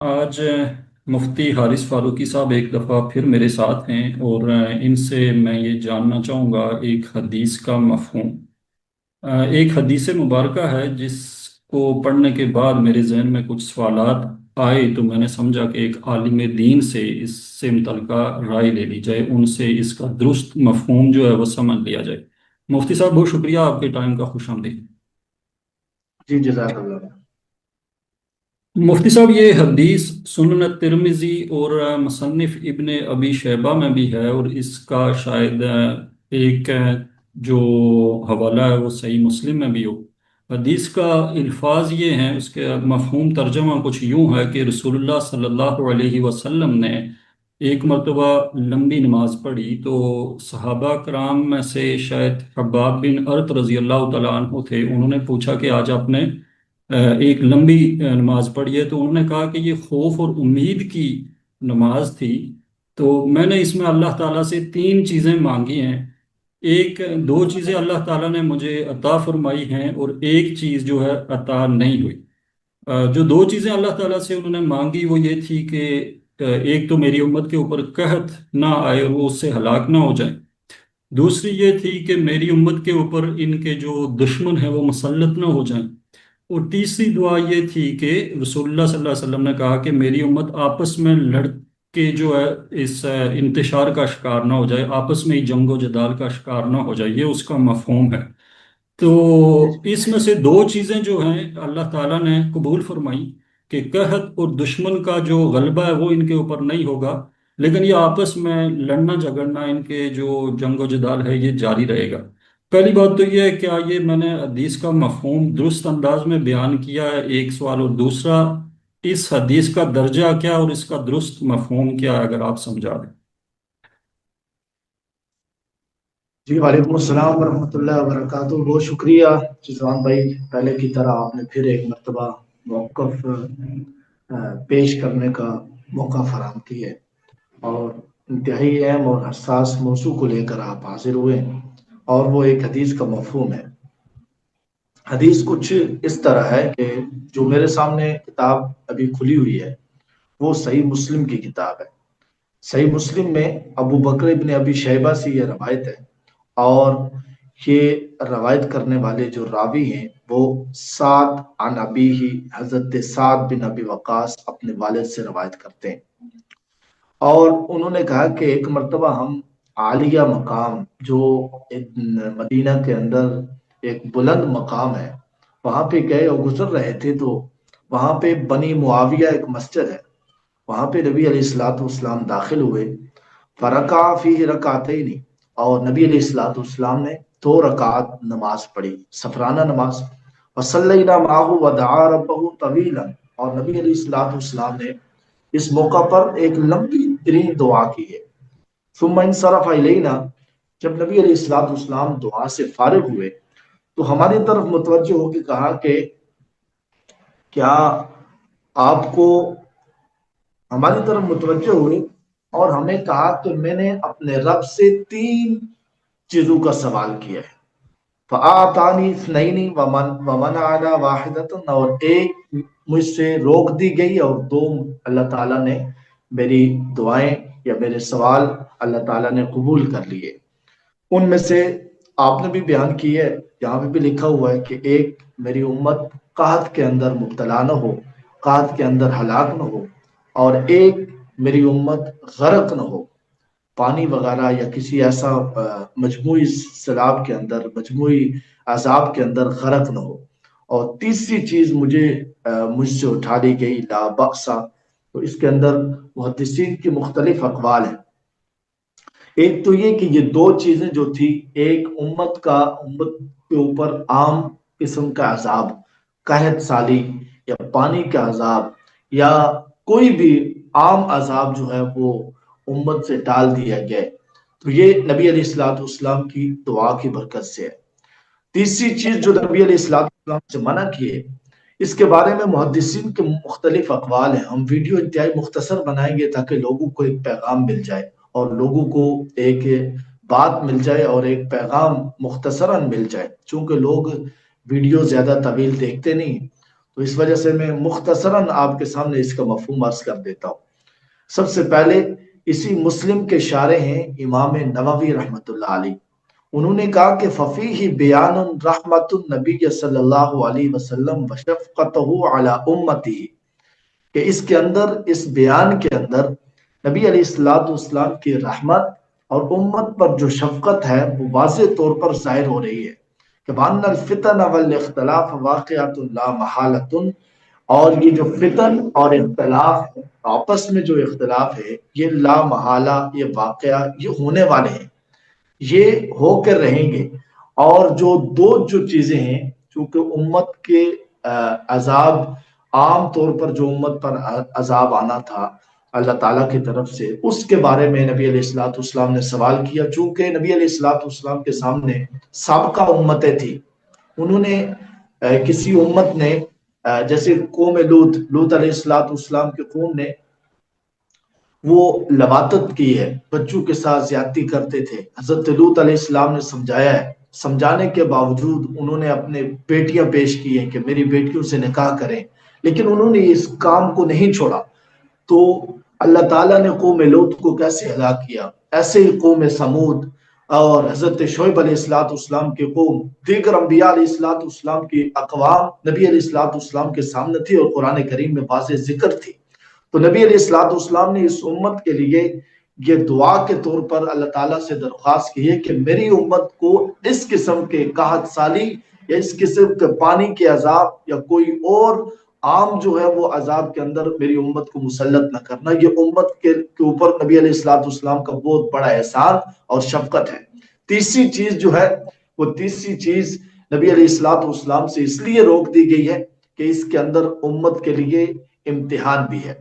آج مفتی حارث فاروقی صاحب ایک دفعہ پھر میرے ساتھ ہیں اور ان سے میں یہ جاننا چاہوں گا ایک حدیث کا مفہوم۔ ایک حدیث مبارکہ ہے جس کو پڑھنے کے بعد میرے ذہن میں کچھ سوالات آئے، تو میں نے سمجھا کہ ایک عالم دین سے اس سے متعلقہ رائے لے لی جائے، ان سے اس کا درست مفہوم جو ہے وہ سمجھ لیا جائے۔ مفتی صاحب بہت شکریہ، آپ کے ٹائم کا خوش آمدید۔ جی جزاک اللہ۔ مفتی صاحب، یہ حدیث سنن ترمذی اور مصنف ابن ابی شیبہ میں بھی ہے، اور اس کا شاید ایک جو حوالہ ہے وہ صحیح مسلم میں بھی ہو۔ حدیث کا الفاظ یہ ہیں، اس کے مفہوم ترجمہ کچھ یوں ہے کہ رسول اللہ صلی اللہ علیہ وسلم نے ایک مرتبہ لمبی نماز پڑھی، تو صحابہ کرام میں سے شاید حباب بن ارت رضی اللہ تعالیٰ عنہ تھے، انہوں نے پوچھا کہ آج آپ نے ایک لمبی نماز پڑھی ہے، تو انہوں نے کہا کہ یہ خوف اور امید کی نماز تھی۔ تو میں نے اس میں اللہ تعالیٰ سے تین چیزیں مانگی ہیں، ایک دو چیزیں اللہ تعالیٰ نے مجھے عطا فرمائی ہیں اور ایک چیز جو ہے عطا نہیں ہوئی۔ جو دو چیزیں اللہ تعالیٰ سے انہوں نے مانگی وہ یہ تھی کہ ایک تو میری امت کے اوپر قحط نہ آئے اور وہ اس سے ہلاک نہ ہو جائیں، دوسری یہ تھی کہ میری امت کے اوپر ان کے جو دشمن ہیں وہ مسلط نہ ہو جائیں، اور تیسری دعا یہ تھی کہ رسول اللہ صلی اللہ علیہ وسلم نے کہا کہ میری امت آپس میں لڑ کے جو ہے اس انتشار کا شکار نہ ہو جائے، آپس میں ہی جنگ و جدال کا شکار نہ ہو جائے، یہ اس کا مفہوم ہے۔ تو جی جی اس میں سے دو چیزیں جو ہیں اللہ تعالیٰ نے قبول فرمائی کہ قحط اور دشمن کا جو غلبہ ہے وہ ان کے اوپر نہیں ہوگا، لیکن یہ آپس میں لڑنا جھگڑنا، ان کے جو جنگ و جدال ہے یہ جاری رہے گا۔ پہلی بات تو یہ ہے کیا یہ میں نے حدیث کا مفہوم درست انداز میں بیان کیا ہے، ایک سوال، اور دوسرا اس حدیث کا درجہ کیا اور اس کا درست مفہوم کیا ہے، اگر آپ سمجھا دیں۔ جی، وعلیکم السلام ورحمۃ اللہ وبرکاتہ۔ بہت شکریہ رضوان بھائی، پہلے کی طرح آپ نے پھر ایک مرتبہ موقف پیش کرنے کا موقع فراہم کی ہے، اور انتہائی اہم اور حساس موضوع کو لے کر آپ حاضر ہوئے ہیں، اور وہ ایک حدیث کا مفہوم ہے۔ حدیث کچھ اس طرح ہے کہ جو میرے سامنے کتاب ابھی کھلی ہوئی ہے وہ صحیح مسلم کی کتاب ہے۔ صحیح مسلم میں ابو بکر ابن ابی شیبہ سے یہ روایت ہے، اور یہ روایت کرنے والے جو راوی ہیں وہ سعد عن ابی ہی، حضرت سعد بن ابی وقاص اپنے والد سے روایت کرتے ہیں۔ اور انہوں نے کہا کہ ایک مرتبہ ہم عالیہ مقام، جو مدینہ کے اندر ایک بلند مقام ہے، وہاں پہ گئے اور گزر رہے تھے، تو وہاں پہ بنی معاویہ ایک مسجد ہے، وہاں پہ نبی علیہ الصلوۃ والسلام داخل ہوئے، فرکع فیہ رکعتین، اور نبی علیہ الصلوۃ والسلام نے 2 رکعت نماز پڑھی، سفرانہ نماز، وصلینا معہ ودعا ربہ طویلا، اور نبی علیہ الصلوۃ والسلام نے اس موقع پر ایک لمبی ترین دعا کی ہے۔ ثم انصرف الینا، جب نبی علیہ الصلوۃ والسلام دعا سے فارغ ہوئے تو ہماری طرف متوجہ ہو کے کہا کہ کیا آپ کو، ہماری طرف متوجہ ہوئے اور ہمیں کہا کہ میں نے اپنے رب سے 3 چیزوں کا سوال کیا ہے، فَآتَانِي اثْنَيْنِ وَمَنَعَنَا وَاحِدَةً، اور ایک مجھ سے روک دی گئی اور 2 اللہ تعالیٰ نے میری دعائیں یا میرے سوال اللہ تعالیٰ نے قبول کر لیے۔ ان میں سے آپ نے بھی بیان کی ہے، یہاں پہ بھی لکھا ہوا ہے کہ ایک، میری امت قحط کے اندر مبتلا نہ ہو، قحط کے اندر ہلاک نہ ہو، اور ایک، میری امت غرق نہ ہو، پانی وغیرہ یا کسی ایسا مجموعی سیلاب کے اندر، مجموعی عذاب کے اندر غرق نہ ہو، اور تیسری چیز مجھ سے اٹھا لی گئی، لا بأسا۔ تو اس کے اندر محدثین کی مختلف اقوال ہیں۔ ایک تو یہ کہ یہ 2 چیزیں جو تھی، ایک امت کے اوپر عام قسم کا عذاب، قحط سالی یا پانی کا عذاب یا کوئی بھی عام عذاب جو ہے وہ امت سے ٹال دیا گیا، تو یہ نبی علیہ الصلوۃ والسلام کی دعا کی برکت سے ہے۔ تیسری چیز جو نبی علیہ الصلوۃ والسلام سے منع کی ہے، اس کے بارے میں محدثین کے مختلف اقوال ہیں، ہم ویڈیو انتہائی مختصر بنائیں گے تاکہ لوگوں کو ایک پیغام مل جائے، اور لوگوں کو ایک بات مل جائے اور ایک پیغام مختصراً مل جائے، چونکہ لوگ ویڈیو زیادہ طویل دیکھتے نہیں، تو تو اس وجہ سے میں مختصراً آپ کے سامنے اس کا مفہوم عرض کر دیتا ہوں۔ سب سے پہلے اسی مسلم کے شارح ہیں امام نووی رحمۃ اللہ علیہ، انہوں نے کہا کہ ففیہ بیان رحمت النبی صلی اللہ علیہ وسلم وشفقتہ علی امتہ، کہ اس کے اندر، اس بیان کے اندر نبی علیہ السلام کی رحمت اور امت پر جو شفقت ہے وہ واضح طور پر ظاہر ہو رہی ہے کہ وَأَنَّ الْفِتَنَ وَالْإِخْتِلَافَ وَاقِعَةٌ لَا مَحَالَةٌ، اور یہ جو فتن اور اختلاف ہے، آپس میں جو اختلاف ہے، یہ لا محالہ، یہ واقعہ، یہ ہونے والے ہیں، یہ ہو کر رہیں گے۔ اور جو چیزیں ہیں، چونکہ امت کے عذاب، عام طور پر جو امت پر عذاب آنا تھا اللہ تعالیٰ کی طرف سے، اس کے بارے میں نبی علیہ السلام نے سوال کیا۔ چونکہ نبی علیہ السلام کے سامنے سابقہ امتیں تھی، انہوں نے کسی امت نے جیسے قوم لوط علیہ السلام کے قوم نے وہ لواطت کی ہے، بچوں کے ساتھ زیادتی کرتے تھے۔ حضرت لوط علیہ السلام نے سمجھایا ہے، سمجھانے کے باوجود انہوں نے اپنے بیٹیاں پیش کی ہیں کہ میری بیٹیوں سے نکاح کریں، لیکن انہوں نے اس کام کو نہیں چھوڑا۔ تو اللہ تعالیٰ نے قوم لوط کو کیسے ہلاک کیا، ایسے ہی قوم سمود اور حضرت شعیب علیہ السلام کی قوم، دیگر انبیاء علیہ السلام کی اقوام نبی علیہ السلام کے سامنے تھی اور قرآن کریم میں واضح ذکر تھی۔ تو نبی علیہ السلام نے اس امت کے لیے یہ دعا کے طور پر اللہ تعالیٰ سے درخواست کی ہے کہ میری امت کو اس قسم کے قحط سالی یا اس قسم کے پانی کے عذاب یا کوئی اور عام جو ہے وہ عذاب کے اندر میری امت کو مسلط نہ کرنا۔ یہ امت کے اوپر نبی علیہ السلام کا بہت بڑا احسان اور شفقت ہے۔ تیسری چیز جو ہے وہ تیسری چیز نبی علیہ السلام سے اس لیے روک دی گئی ہے کہ اس کے اندر امت کے لیے امتحان بھی ہے۔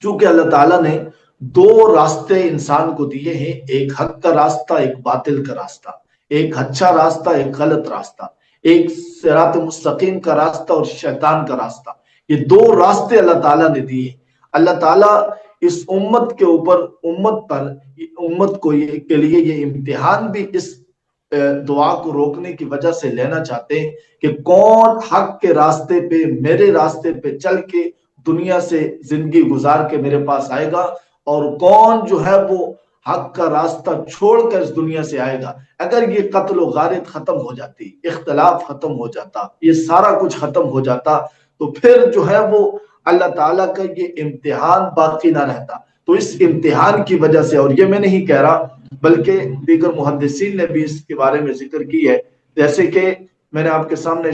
چونکہ اللہ تعالیٰ نے دو راستے انسان کو دیے ہیں، ایک حق کا راستہ، ایک باطل کا راستہ، ایک اچھا راستہ، ایک غلط راستہ، ایک صراط مستقیم کا راستہ اور شیطان کا راستہ۔ یہ دو راستے اللہ تعالیٰ نے دیے۔ اللہ تعالیٰ اس امت کے اوپر، امت کو کے لیے یہ امتحان بھی اس دعا کو روکنے کی وجہ سے لینا چاہتے ہیں کہ کون حق کے راستے پہ، میرے راستے پہ چل کے دنیا سے زندگی گزار کے میرے پاس آئے گا، اور کون جو ہے وہ حق کا راستہ چھوڑ کر اس دنیا سے آئے گا۔ اگر یہ قتل و غارت ختم ہو جاتی، اختلاف ختم ہو جاتا، یہ سارا کچھ ختم ہو جاتا، تو پھر جو ہے وہ اللہ تعالیٰ کا یہ امتحان باقی نہ رہتا۔ تو اس امتحان کی وجہ سے، اور یہ میں نہیں کہہ رہا بلکہ دیگر محدثین نے بھی اس کے بارے میں ذکر کی ہے، جیسے کہ میں نے آپ کے سامنے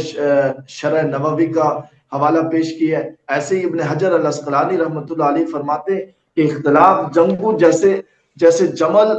شرح نووی کا حوالہ پیش کیا ہے، ایسے ہی ابن حجر العسقلانی رحمۃ اللہ علیہ فرماتے ہیں کہ اختلاف جنگو جیسے جمل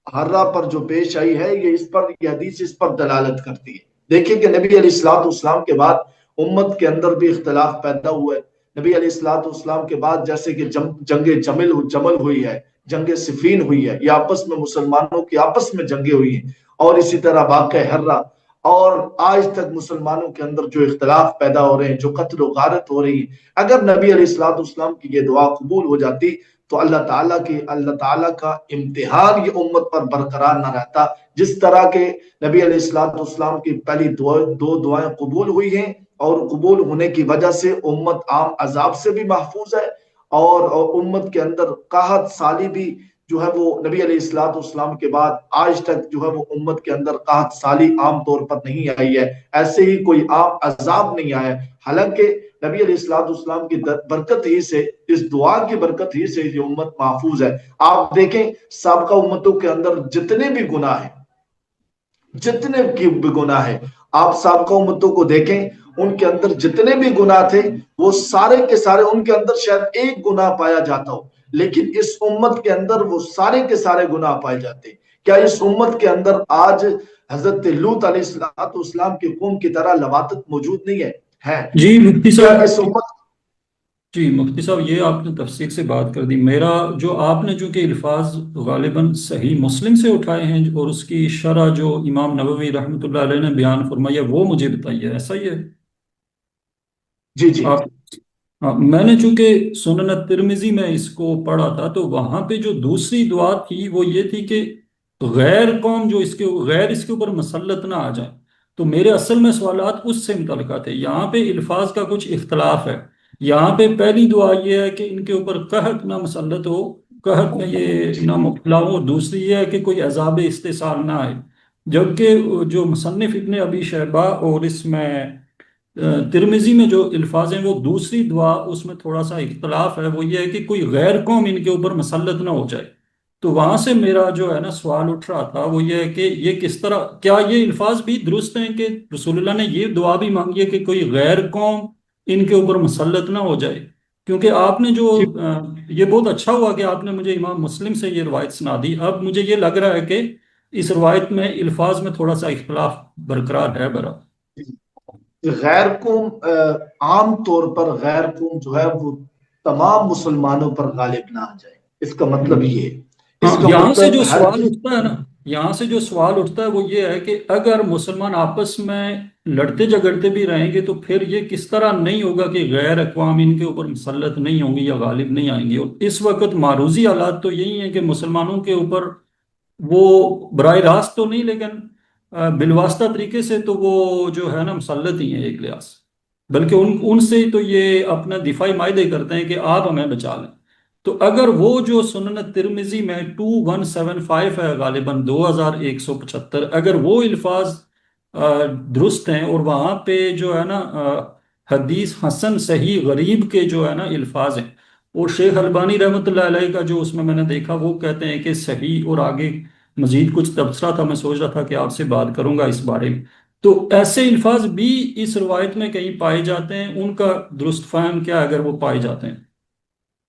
ہررا پر جو پیش آئی ہے، یہ حدیث اس پر دلالت کرتی ہے۔ دیکھیں کہ نبی علیہ السلام کے بعد امت کے اندر بھی اختلاف پیدا ہوا ہے۔ نبی علیہ السلام کے بعد جیسے کہ جنگ جمل ہوئی ہے، جنگ صفین ہوئی ہے، یہ آپس میں مسلمانوں کی آپس میں جنگیں ہوئی ہیں، اور اسی طرح واقع ہررا، اور آج تک مسلمانوں کے اندر جو اختلاف پیدا ہو رہے ہیں، جو قتل و غارت ہو رہی ہے، اگر نبی علیہ السلام کی یہ دعا قبول ہو جاتی تو اللہ تعالیٰ کا امتحان یہ امت پر برقرار نہ رہتا۔ جس طرح کے نبی علیہ السلام کی پہلی دو دعائیں قبول ہوئی ہیں، اور قبول ہونے کی وجہ سے امت عام عذاب سے بھی محفوظ ہے، اور امت کے اندر قحط سالی بھی جو ہے وہ نبی علیہ السلام کے بعد آج تک جو ہے وہ امت کے اندر قحط سالی عام طور پر نہیں آئی ہے، ایسے ہی کوئی عام عذاب نہیں آیا۔ حالانکہ نبی علیہ السلام کی برکت ہی سے، اس دعا کی برکت ہی سے یہ امت محفوظ ہے۔ آپ دیکھیں سابقہ امتوں کے اندر جتنے بھی گناہ ہیں، آپ سابقہ امتوں کو دیکھیں، ان کے اندر جتنے بھی گناہ تھے وہ سارے کے سارے، ان کے اندر شاید ایک گناہ پایا جاتا ہو، لیکن اس امت کے اندر وہ سارے کے سارے گناہ پائے جاتے ہیں۔ کیا اس امت کے اندر آج حضرت لوط علیہ السلام کی قوم کی طرح لواطت موجود نہیں ہے؟ جی مفتی کیا صاحب، اس امت مفتی صاحب یہ آپ نے تفصیل سے بات کر دی۔ میرا جو آپ نے جو کہ الفاظ غالباً صحیح مسلم سے اٹھائے ہیں اور اس کی شرح جو امام نووی رحمۃ اللہ علیہ نے بیان فرمائی ہے وہ مجھے بتائیے، ایسا ہی ہے؟ جی آپ میں نے چونکہ سنن ترمذی میں اس کو پڑھا تھا، تو وہاں پہ جو دوسری دعا تھی وہ یہ تھی کہ غیر قوم جو اس کے اوپر مسلط نہ آ جائیں۔ تو میرے اصل میں سوالات اس سے متعلقہ تھے. یہاں پہ الفاظ کا کچھ اختلاف ہے. یہاں پہ پہلی دعا یہ ہے کہ ان کے اوپر قحط نہ مسلط ہو، قحط میں یہ جی نہ مبتلا ہو. دوسری یہ ہے کہ کوئی عذاب استحصال نہ آئے. جبکہ جو مصنف ابن ابی شیبہ اور اس میں ترمذی میں جو الفاظ ہیں وہ دوسری دعا اس میں تھوڑا سا اختلاف ہے. وہ یہ ہے کہ کوئی غیر قوم ان کے اوپر مسلط نہ ہو جائے. تو وہاں سے میرا جو ہے نا سوال اٹھ رہا تھا وہ یہ ہے کہ یہ کس طرح، کیا یہ الفاظ بھی درست ہیں کہ رسول اللہ نے یہ دعا بھی مانگی ہے کہ کوئی غیر قوم ان کے اوپر مسلط نہ ہو جائے؟ کیونکہ آپ نے جو جی یہ بہت اچھا ہوا کہ آپ نے مجھے امام مسلم سے یہ روایت سنا دی. اب مجھے یہ لگ رہا ہے کہ اس روایت میں الفاظ میں تھوڑا سا اختلاف برقرار ہے برا. غیر قوم عام طور پر غیر قوم جو ہے وہ تمام مسلمانوں پر غالب نہ آ جائے، اس کا مطلب یہ ہے. ہاں، اس کا یہاں سے مطلب جو ہر سوال جس اٹھتا ہے نا، یہاں سے جو سوال اٹھتا ہے وہ یہ ہے کہ اگر مسلمان آپس میں لڑتے جھگڑتے بھی رہیں گے تو پھر یہ کس طرح نہیں ہوگا کہ غیر اقوام ان کے اوپر مسلط نہیں ہوں گی یا غالب نہیں آئیں گی؟ اور اس وقت معروضی حالات تو یہی ہیں کہ مسلمانوں کے اوپر وہ براہ راست تو نہیں لیکن بالواسطہ طریقے سے تو وہ جو ہے نا مسلط ہی ہیں ایک لحاظ سے. بلکہ ان سے تو یہ اپنا دفاعی معاہدے کرتے ہیں کہ آپ ہمیں بچا لیں. تو اگر وہ جو سنن ترمذی میں 2175 ہے، غالباً 2175، اگر وہ الفاظ درست ہیں اور وہاں پہ جو ہے نا حدیث حسن صحیح غریب کے جو ہے نا الفاظ ہیں، اور شیخ البانی رحمۃ اللہ علیہ کا جو اس میں نے دیکھا وہ کہتے ہیں کہ صحیح، اور آگے مزید کچھ تبصرہ تھا، میں سوچ رہا تھا کہ آپ سے بات کروں گا اس بارے میں. تو ایسے الفاظ بھی اس روایت میں کہیں پائے جاتے ہیں، ان کا درست فہم کیا ہے اگر وہ پائے جاتے ہیں؟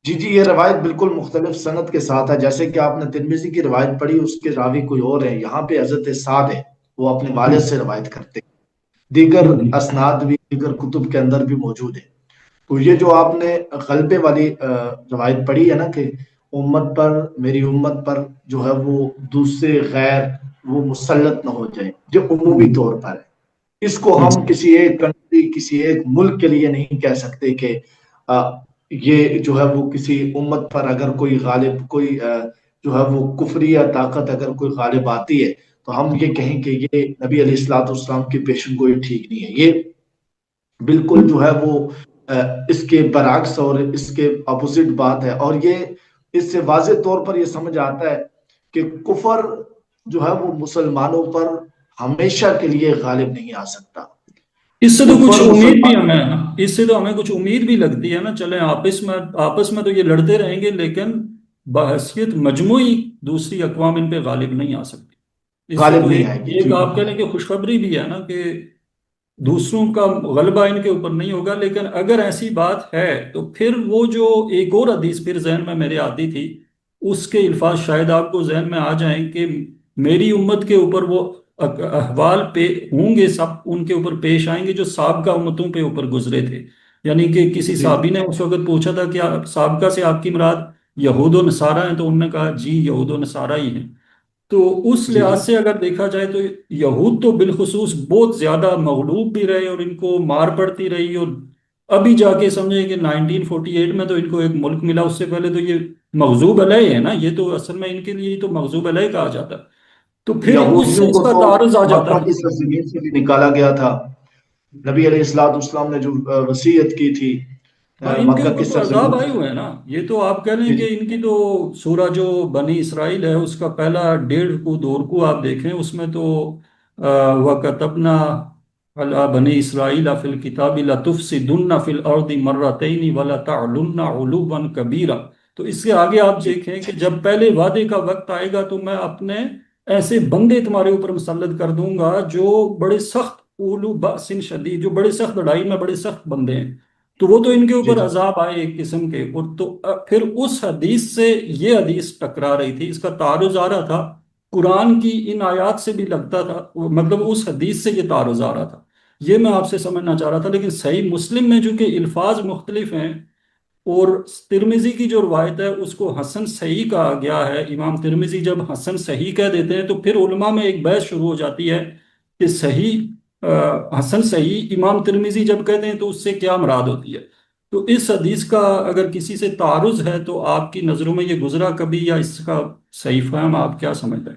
جی جی یہ روایت بالکل مختلف سند کے ساتھ ہے. جیسے کہ آپ نے ترمذی کی روایت پڑھی، اس کے راوی کوئی اور ہیں. یہاں پہ حضرت سعد ہے، وہ اپنے والد سے روایت کرتے ہیں. دیگر جی اسناد بھی دیگر کتب کے اندر بھی موجود ہے. تو یہ جو آپ نے غلبے والی روایت پڑھی ہے نا کہ امت پر، میری امت پر جو ہے وہ دوسرے غیر وہ مسلط نہ ہو جائے، یہ عمومی طور پر ہے. اس کو ہم کسی ایک کنٹری، کسی ایک ملک کے لیے نہیں کہہ سکتے کہ یہ جو ہے وہ کسی امت پر اگر کوئی غالب، کوئی جو ہے وہ کفری یا طاقت اگر کوئی غالب آتی ہے تو ہم یہ کہیں کہ یہ نبی علیہ الصلوۃ والسلام کی پیشن گوئی ٹھیک نہیں ہے. یہ بالکل جو ہے وہ اس کے برعکس اور اس کے اپوزٹ بات ہے. اور یہ اس سے واضح طور پر یہ سمجھ آتا ہے کہ کفر جو ہے وہ مسلمانوں پر ہمیشہ کے لیے غالب نہیں آ سکتا. اس سے تو کچھ کفر امید بھی مسلمان ہمیں، اس سے تو ہمیں کچھ امید بھی لگتی ہے نا. چلیں آپس میں تو یہ لڑتے رہیں گے لیکن بحیثیت مجموعی دوسری اقوام ان پہ غالب نہیں آ سکتی. اس سے غالب تو نہیں ایک آئے گی. ایک جی آپ کہہ لیں کہ خوشخبری بھی ہے نا کہ دوسروں کا غلبہ ان کے اوپر نہیں ہوگا. لیکن اگر ایسی بات ہے تو پھر وہ جو ایک اور حدیث پھر ذہن میں میرے آتی تھی، اس کے الفاظ شاید آپ کو ذہن میں آ جائیں کہ میری امت کے اوپر وہ احوال پہ ہوں گے، سب ان کے اوپر پیش آئیں گے جو سابقہ امتوں پہ اوپر گزرے تھے. یعنی کہ کسی جی صحابی نے اس وقت پوچھا تھا کہ سابقہ سے آپ کی مراد یہود و نصارہ ہیں؟ تو انہوں نے کہا جی یہود و نصارہ ہی ہیں. تو اس جی لحاظ سے اگر دیکھا جائے تو یہود تو بالخصوص بہت زیادہ مغلوب بھی رہے اور ان کو مار پڑتی رہی. اور ابھی جا کے سمجھیں کہ 1948 میں تو ان کو ایک ملک ملا، اس سے پہلے تو یہ مغضوب علیہ ہے نا. یہ تو اصل میں ان کے لیے تو مغضوب علیہ کہا جاتا ہے. تو پھر اس سے یہودیوں اس کو کا تو تعارض آ جاتا مکہ ہے. کی سرزمین سے بھی نکالا گیا تھا. نبی علیہ الصلوۃ والسلام نے جو وصیت کی تھی ہاں، ان کے مکہ کی اوپر تو عذاب سرزمین آئے سے. ہوئے ہیں نا. یہ تو آپ کہہ لیں جی کہ جی ان کی تو سورہ جو بنی اسرائیل ہے اس کا پہلا 1.5 کو 2 کو آپ دیکھیں، اس میں تو وَكَتَبْنَا عَلَىٰ بَنِي إِسْرَائِيلَ فِي الْكِتَابِ لَتُفْسِدُنَّ فِي الْأَرْضِ مَرَّتَيْنِ وَلَتَعْلُنَّ عُلُوًّا كَبِيرًا. تو اس کے آگے آپ جی دیکھیں کہ جب پہلے وعدے کا وقت آئے گا تو میں اپنے ایسے بندے تمہارے اوپر مسلط کر دوں گا جو بڑے سخت، اولو بأس شدید، جو بڑے سخت لڑائی میں بڑے سخت بندے ہیں. تو وہ تو ان کے جی اوپر جی عذاب آئے ایک قسم کے. اور تو پھر اس حدیث سے یہ حدیث ٹکرا رہی تھی، اس کا تعارض آ رہا تھا قرآن کی ان آیات سے بھی لگتا تھا، مطلب اس حدیث سے یہ تعارض آ رہا تھا. یہ میں آپ سے سمجھنا چاہ رہا تھا. لیکن صحیح مسلم میں جو کہ الفاظ مختلف ہیں، اور ترمذی کی جو روایت ہے اس کو حسن صحیح کہا گیا ہے. امام ترمذی جب حسن صحیح کہہ دیتے ہیں تو پھر علماء میں ایک بحث شروع ہو جاتی ہے کہ صحیح حسن صحیح امام ترمذی جب کہتے ہیں تو اس سے کیا مراد ہوتی ہے. تو اس حدیث کا اگر کسی سے تعارض ہے تو آپ کی نظروں میں یہ گزرا کبھی، یا اس کا صحیح فہم آپ کیا سمجھتے ہیں؟